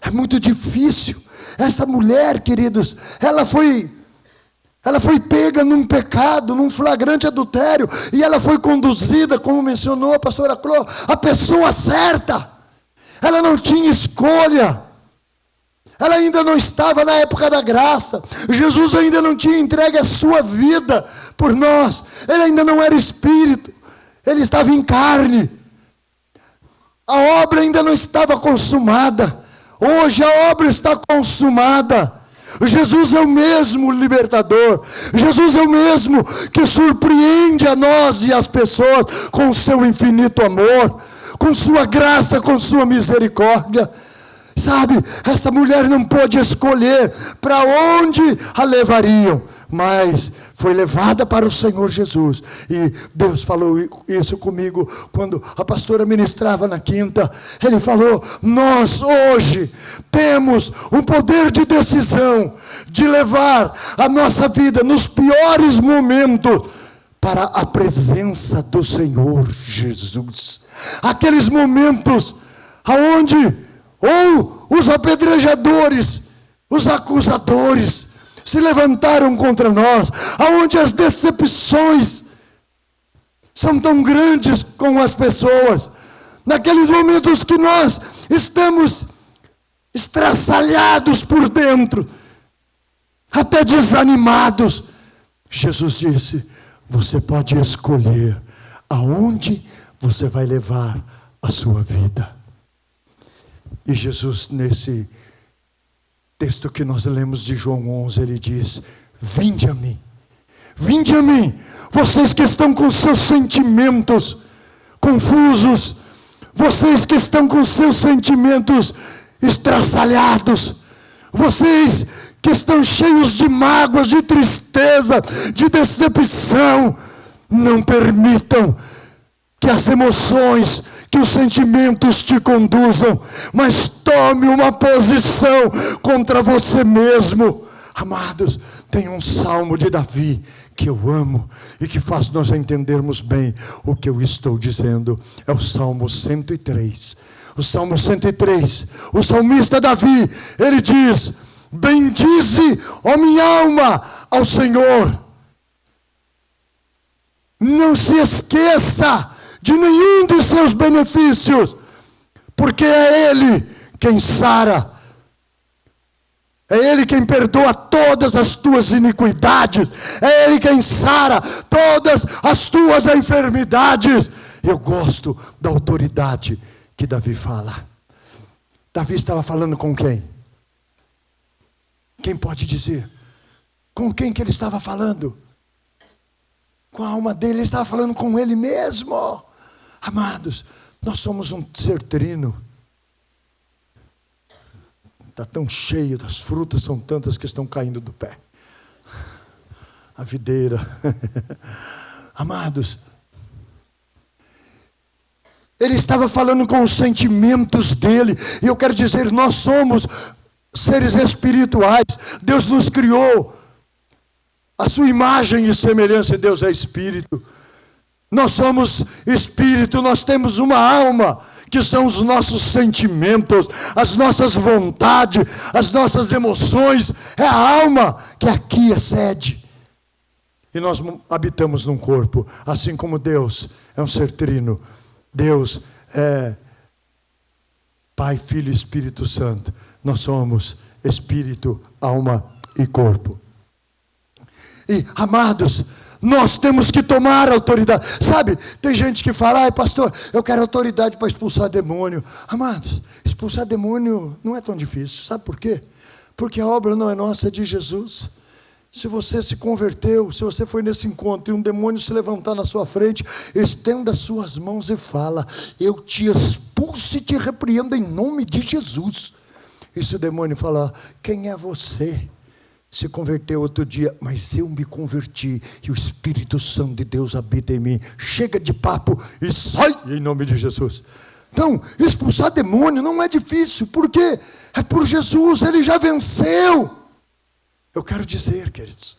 é muito difícil. Essa mulher, queridos, ela foi pega num pecado, num flagrante adultério, e ela foi conduzida, como mencionou a pastora Cló, a pessoa certa. Ela não tinha escolha. Ela ainda não estava na época da graça. Jesus ainda não tinha entregue a sua vida por nós. Ele ainda não era espírito. Ele estava em carne. A obra ainda não estava consumada. Hoje a obra está consumada. Jesus é o mesmo libertador. Jesus é o mesmo que surpreende a nós e as pessoas com o seu infinito amor, com sua graça, com sua misericórdia. Sabe, essa mulher não pôde escolher para onde a levariam, mas foi levada para o Senhor Jesus. E Deus falou isso comigo quando a pastora ministrava na quinta. Ele falou: nós hoje temos o poder de decisão de levar a nossa vida nos piores momentos para a presença do Senhor Jesus. Aqueles momentos aonde ou os apedrejadores, os acusadores se levantaram contra nós, aonde as decepções são tão grandes com as pessoas, naqueles momentos que nós estamos estraçalhados por dentro, até desanimados. Jesus disse: você pode escolher aonde você vai levar a sua vida. E Jesus, nesse texto que nós lemos de João 11, ele diz: vinde a mim, vocês que estão com seus sentimentos confusos, vocês que estão com seus sentimentos estraçalhados, vocês que estão cheios de mágoas, de tristeza, de decepção, não permitam que as emoções, que os sentimentos te conduzam, mas tome uma posição contra você mesmo. Amados, tem um salmo de Davi que eu amo e que faz nós entendermos bem o que eu estou dizendo. É o Salmo 103. O Salmo 103, o salmista Davi, ele diz: bendize, ó minha alma, ao Senhor. Não se esqueça de nenhum dos seus benefícios, porque é Ele quem sara, é Ele quem perdoa todas as tuas iniquidades, é Ele quem sara todas as tuas enfermidades. Eu gosto da autoridade que Davi fala. Davi estava falando com quem? Quem pode dizer? Com quem que ele estava falando? Com a alma dele, ele estava falando com ele mesmo. Amados, nós somos um ser trino. Está tão cheio, as frutas são tantas que estão caindo do pé. A videira. Amados, ele estava falando com os sentimentos dele. E eu quero dizer, nós somos seres espirituais. Deus nos criou a sua imagem e semelhança. Deus é espírito. Nós somos espírito, nós temos uma alma, que são os nossos sentimentos, as nossas vontades, as nossas emoções. É a alma que aqui é sede. E nós habitamos num corpo, assim como Deus é um ser trino. Deus é Pai, Filho e Espírito Santo. Nós somos espírito, alma e corpo. E, amados, nós temos que tomar autoridade. Sabe, tem gente que fala: ai pastor, eu quero autoridade para expulsar demônio. Amados, expulsar demônio não é tão difícil. Sabe por quê? Porque a obra não é nossa, é de Jesus. Se você se converteu, se você foi nesse encontro e um demônio se levantar na sua frente, estenda suas mãos e fala: eu te expulso e te repreendo em nome de Jesus. E se o demônio falar: quem é você? Se converteu outro dia, mas eu me converti e o Espírito Santo de Deus habita em mim. Chega de papo e sai em nome de Jesus. Então, expulsar demônio não é difícil, porque é por Jesus, Ele já venceu. Eu quero dizer, queridos,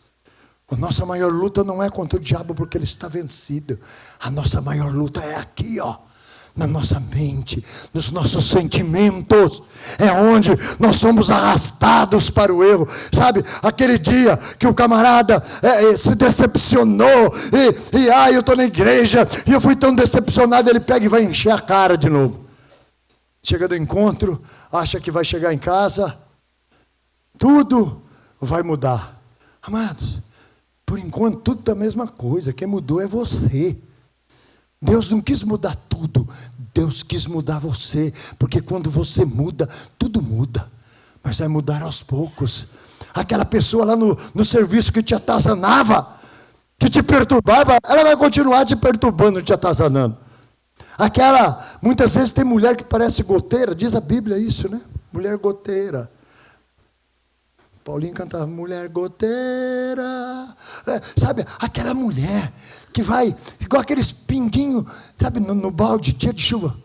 a nossa maior luta não é contra o diabo, porque ele está vencido. A nossa maior luta é aqui, ó, na nossa mente, nos nossos sentimentos. É onde nós somos arrastados para o erro. Sabe, aquele dia que o camarada se decepcionou eu estou na igreja e eu fui tão decepcionado, ele pega e vai encher a cara de novo. Chega do encontro, acha que vai chegar em casa, tudo vai mudar. Amados, por enquanto tudo está a mesma coisa. Quem mudou é você. Deus não quis mudar tudo, Deus quis mudar você, porque quando você muda, tudo muda, mas vai mudar aos poucos. Aquela pessoa lá no serviço que te atazanava, que te perturbava, ela vai continuar te perturbando, te atazanando. Muitas vezes tem mulher que parece goteira, diz a Bíblia isso, né? Mulher goteira. Paulinho cantava: mulher goteira. Sabe, aquela mulher que vai, igual aqueles pinguinhos, sabe, no balde, dia de chuva.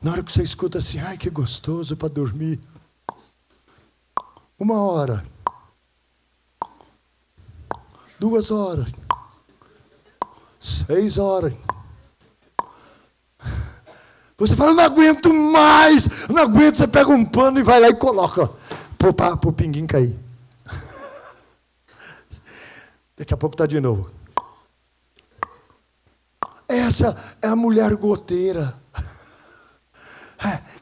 Na hora que você escuta assim: ai, que gostoso para dormir. 1 hora. 2 horas. 6 horas. Você fala: não aguento mais, não aguento. Você pega um pano e vai lá e coloca para o pinguim cair. Daqui a pouco está de novo. Essa é a mulher goteira,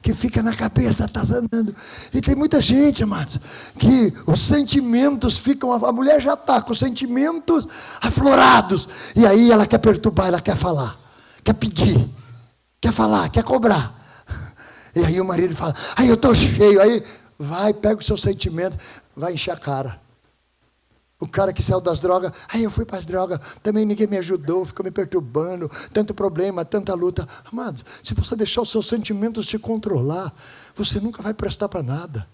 que que fica na cabeça, atazanando. E tem muita gente, amados, que os sentimentos ficam, a mulher já está com os sentimentos aflorados, e aí ela quer perturbar, ela quer falar, quer pedir, quer falar, quer cobrar. E aí o marido fala, aí eu estou cheio, aí vai, pega o seu sentimento, vai encher a cara. O cara que saiu das drogas, aí eu fui para as drogas, também ninguém me ajudou, ficou me perturbando, tanto problema, tanta luta. Amados, se você deixar os seus sentimentos te controlar, você nunca vai prestar para nada.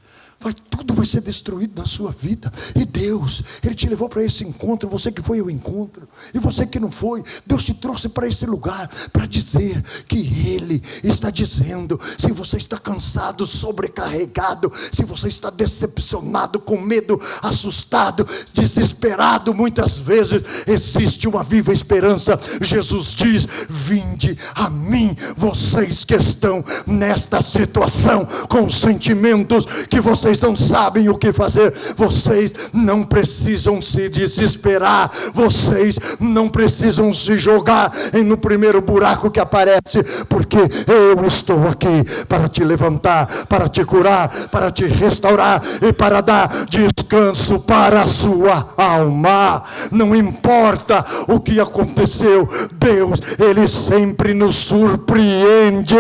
Tudo vai ser destruído na sua vida. E Deus, Ele te levou para esse encontro, você que foi ao encontro, e você que não foi, Deus te trouxe para esse lugar, para dizer que Ele está dizendo, se você está cansado, sobrecarregado, se você está decepcionado, com medo, assustado, desesperado, muitas vezes, existe uma viva esperança. Jesus diz, vinde a mim, vocês que estão nesta situação, com sentimentos que vocês não sabem o que fazer, vocês não precisam se desesperar, vocês não precisam se jogar no primeiro buraco que aparece, porque eu estou aqui para te levantar, para te curar, para te restaurar e para dar descanso para a sua alma. Não importa o que aconteceu, Deus, Ele sempre nos surpreende,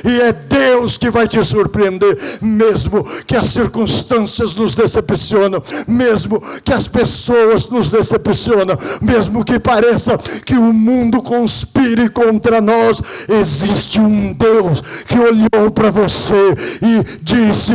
e é Deus que vai te surpreender, mesmo que as circunstâncias nos decepcionam, mesmo que as pessoas nos decepcionam, mesmo que pareça que o mundo conspire contra nós, existe um Deus que olhou para você e disse,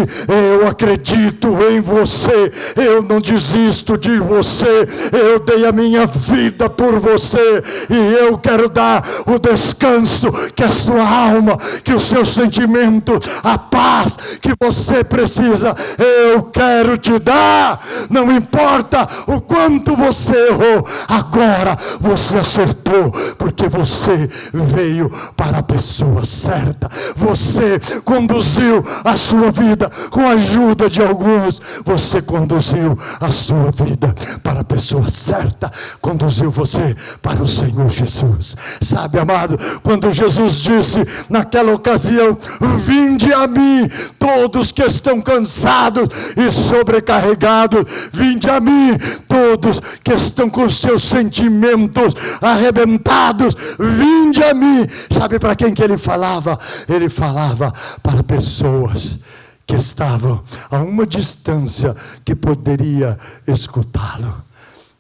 eu acredito em você, eu não desisto de você, eu dei a minha vida por você, e eu quero dar o descanso que a sua alma, que o seu sentimento, a paz que você precisa, eu quero te dar. Não importa o quanto você errou, agora você acertou, porque você veio para a pessoa certa, você conduziu a sua vida com a ajuda de alguns, você conduziu a sua vida para a pessoa certa, conduziu você para o Senhor Jesus. Sabe, amado, quando Jesus disse naquela ocasião, vinde a mim todos que estão cansados e sobrecarregados, vinde a mim todos que estão com seus sentimentos arrebentados, vinde a mim. Sabe para quem que ele falava? Ele falava para pessoas que estavam a uma distância que poderia escutá-lo.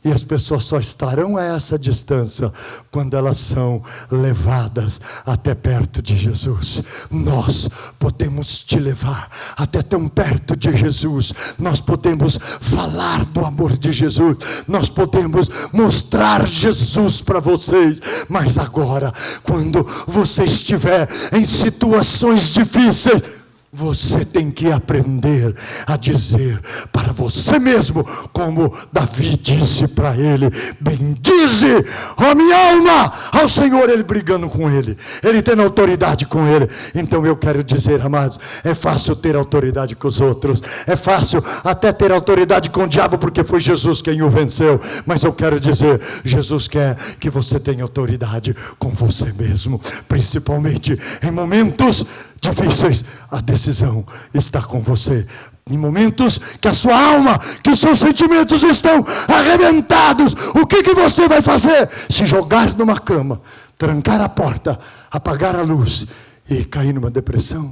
E as pessoas só estarão a essa distância quando elas são levadas até perto de Jesus. Nós podemos te levar até tão perto de Jesus. Nós podemos falar do amor de Jesus. Nós podemos mostrar Jesus para vocês. Mas agora, quando você estiver em situações difíceis, você tem que aprender a dizer para você mesmo, como Davi disse para ele, bendize, ó minha alma, ao Senhor. Ele brigando com ele, ele tendo autoridade com ele. Então eu quero dizer, amados, é fácil ter autoridade com os outros, é fácil até ter autoridade com o diabo, porque foi Jesus quem o venceu. Mas eu quero dizer, Jesus quer que você tenha autoridade com você mesmo, principalmente em momentos difíceis. A decisão está com você. Em momentos que a sua alma, que os seus sentimentos estão arrebentados, o que você vai fazer? Se jogar numa cama, trancar a porta, apagar a luz e cair numa depressão?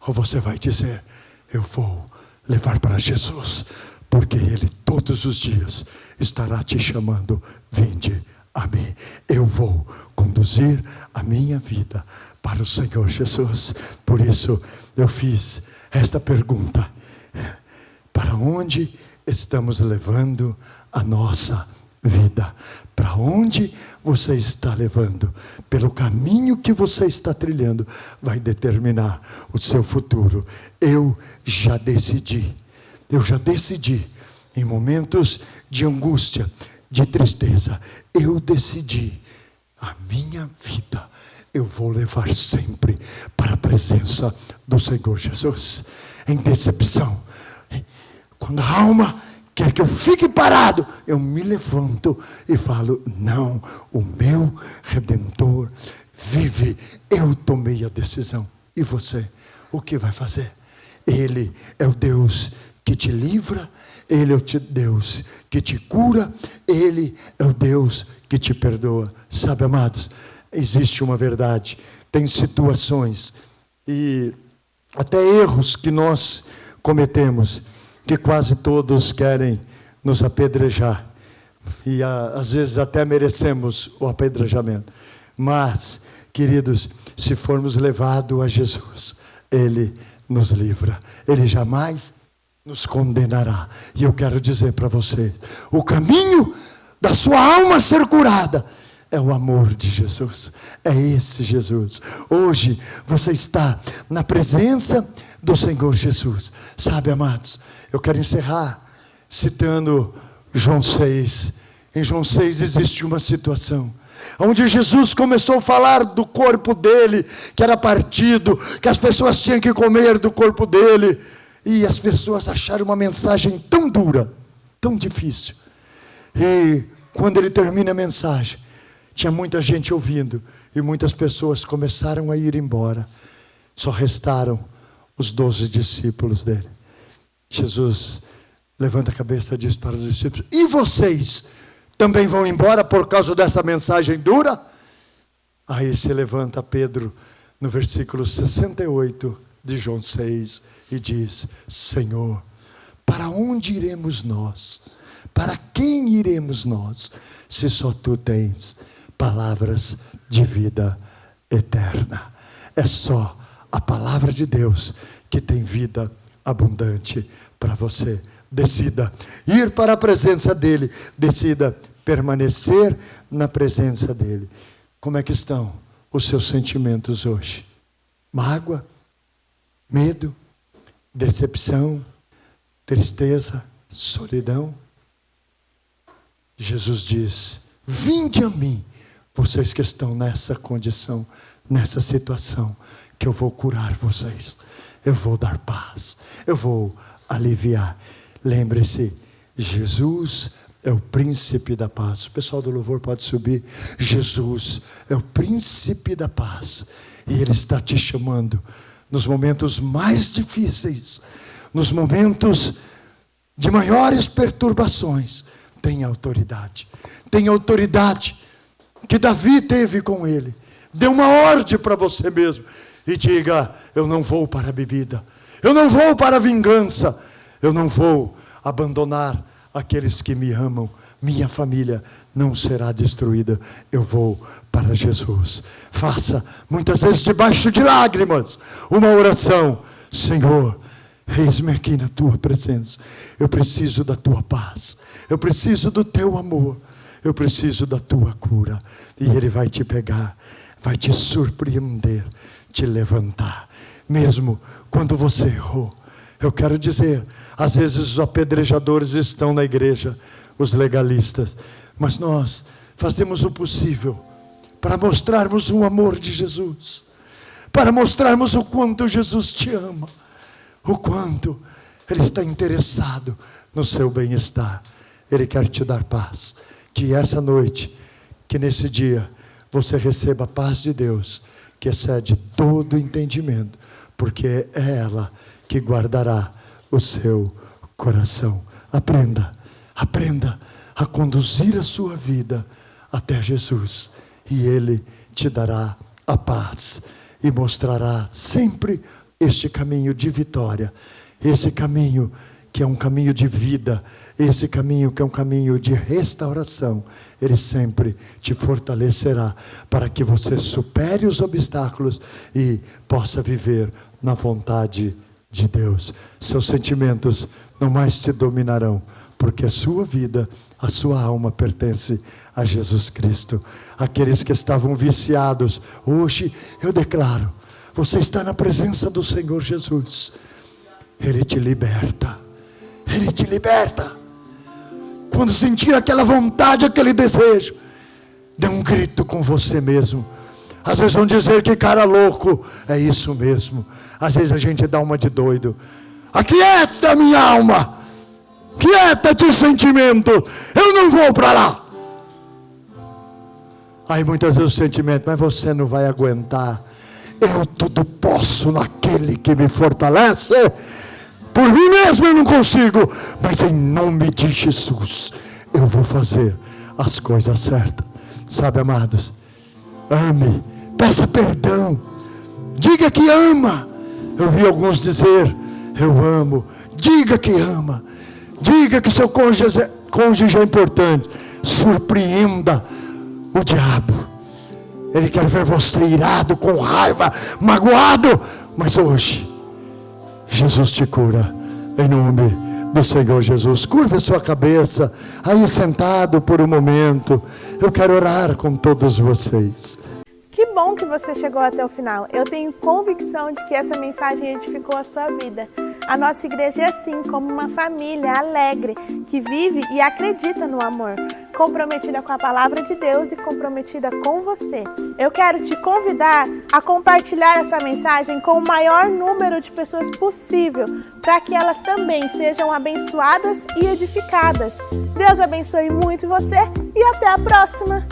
Ou você vai dizer, eu vou levar para Jesus, porque Ele todos os dias estará te chamando, vinde a mim. Eu vou conduzir a minha vida para o Senhor Jesus. Por isso eu fiz esta pergunta: para onde estamos levando a nossa vida? Para onde você está levando? Pelo caminho que você está trilhando, vai determinar o seu futuro. Eu já decidi, em momentos de angústia, de tristeza, eu decidi, a minha vida eu vou levar sempre para a presença do Senhor Jesus. Em decepção, quando a alma quer que eu fique parado, eu me levanto e falo, não, o meu Redentor vive, eu tomei a decisão. E você? o que vai fazer? Ele é o Deus que te livra, Ele é o Deus que te cura, Ele é o Deus que te perdoa. Sabe, amados, existe uma verdade. Tem situações e até erros que nós cometemos, que quase todos querem nos apedrejar. E às vezes até merecemos o apedrejamento. Mas, queridos, se formos levados a Jesus, Ele nos livra. Ele jamais nos condenará. E eu quero dizer para você, o caminho da sua alma ser curada é o amor de Jesus. É esse Jesus. Hoje você está na presença do Senhor Jesus. Sabe, amados, eu quero encerrar citando João 6. Em João 6 existe uma situação onde Jesus começou a falar do corpo dele, que era partido, que as pessoas tinham que comer do corpo dele. E as pessoas acharam uma mensagem tão dura, tão difícil. E quando ele termina a mensagem, tinha muita gente ouvindo, e muitas pessoas começaram a ir embora. Só restaram os 12 discípulos dele. Jesus levanta a cabeça e diz para os discípulos: e vocês também vão embora por causa dessa mensagem dura? Aí se levanta Pedro no versículo 68 de João 6 e diz: Senhor, para onde iremos nós? Para quem iremos nós, se só Tu tens palavras de vida eterna? É só a palavra de Deus que tem vida abundante para você. Decida ir para a presença dEle, decida permanecer na presença dEle. Como é que estão os seus sentimentos hoje? Mágoa? Medo? Decepção? Tristeza? Solidão? Jesus diz: vinde a mim, vocês que estão nessa condição, nessa situação, que eu vou curar vocês, eu vou dar paz, eu vou aliviar. Lembre-se, Jesus é o príncipe da paz. O pessoal do louvor pode subir. Jesus é o príncipe da paz, e Ele está te chamando nos momentos mais difíceis, nos momentos de maiores perturbações. Tenha autoridade que Davi teve com ele. Dê uma ordem para você mesmo e diga: eu não vou para a bebida, eu não vou para a vingança, eu não vou abandonar aqueles que me amam, minha família não será destruída, eu vou para Jesus. Faça, muitas vezes debaixo de lágrimas, uma oração: Senhor, eis-me aqui na Tua presença, eu preciso da Tua paz, eu preciso do Teu amor, eu preciso da Tua cura. E Ele vai te pegar, vai te surpreender, te levantar, mesmo quando você errou. Eu quero dizer, às vezes os apedrejadores estão na igreja, os legalistas, mas nós fazemos o possível para mostrarmos o amor de Jesus, para mostrarmos o quanto Jesus te ama, o quanto Ele está interessado no seu bem-estar. Ele quer te dar paz. Que essa noite, que nesse dia, você receba a paz de Deus, que excede todo entendimento, porque é ela que guardará o seu coração. Aprenda a conduzir a sua vida até Jesus, e Ele te dará a paz e mostrará sempre este caminho de vitória, esse caminho que é um caminho de vida, esse caminho que é um caminho de restauração. Ele sempre te fortalecerá para que você supere os obstáculos e possa viver na vontade de Deus. Seus sentimentos não mais te dominarão, porque a sua vida, a sua alma pertence a Jesus Cristo. Aqueles que estavam viciados, hoje eu declaro: você está na presença do Senhor Jesus. Ele te liberta. Ele te liberta. Quando sentir aquela vontade, aquele desejo, dê um grito com você mesmo. Às vezes vão dizer que cara louco, é isso mesmo. Às vezes a gente dá uma de doido. Aquieta minha alma, quieta-te sentimento, eu não vou para lá. Aí muitas vezes o sentimento: mas você não vai aguentar. Eu tudo posso naquele que me fortalece. Por mim mesmo eu não consigo, mas em nome de Jesus eu vou fazer as coisas certas. Sabe, amados, ame, peça perdão, diga que ama. Eu vi alguns dizer, eu amo. Diga que ama, diga que seu cônjuge é importante. Surpreenda o diabo. Ele quer ver você irado, com raiva, magoado, mas hoje Jesus te cura, em nome do Senhor Jesus. Curva a sua cabeça, aí sentado por um momento. Eu quero orar com todos vocês. Que bom que você chegou até o final. Eu tenho convicção de que essa mensagem edificou a sua vida. A nossa igreja é assim, como uma família alegre, que vive e acredita no amor, comprometida com a palavra de Deus e comprometida com você. Eu quero te convidar a compartilhar essa mensagem com o maior número de pessoas possível, para que elas também sejam abençoadas e edificadas. Deus abençoe muito você e até a próxima!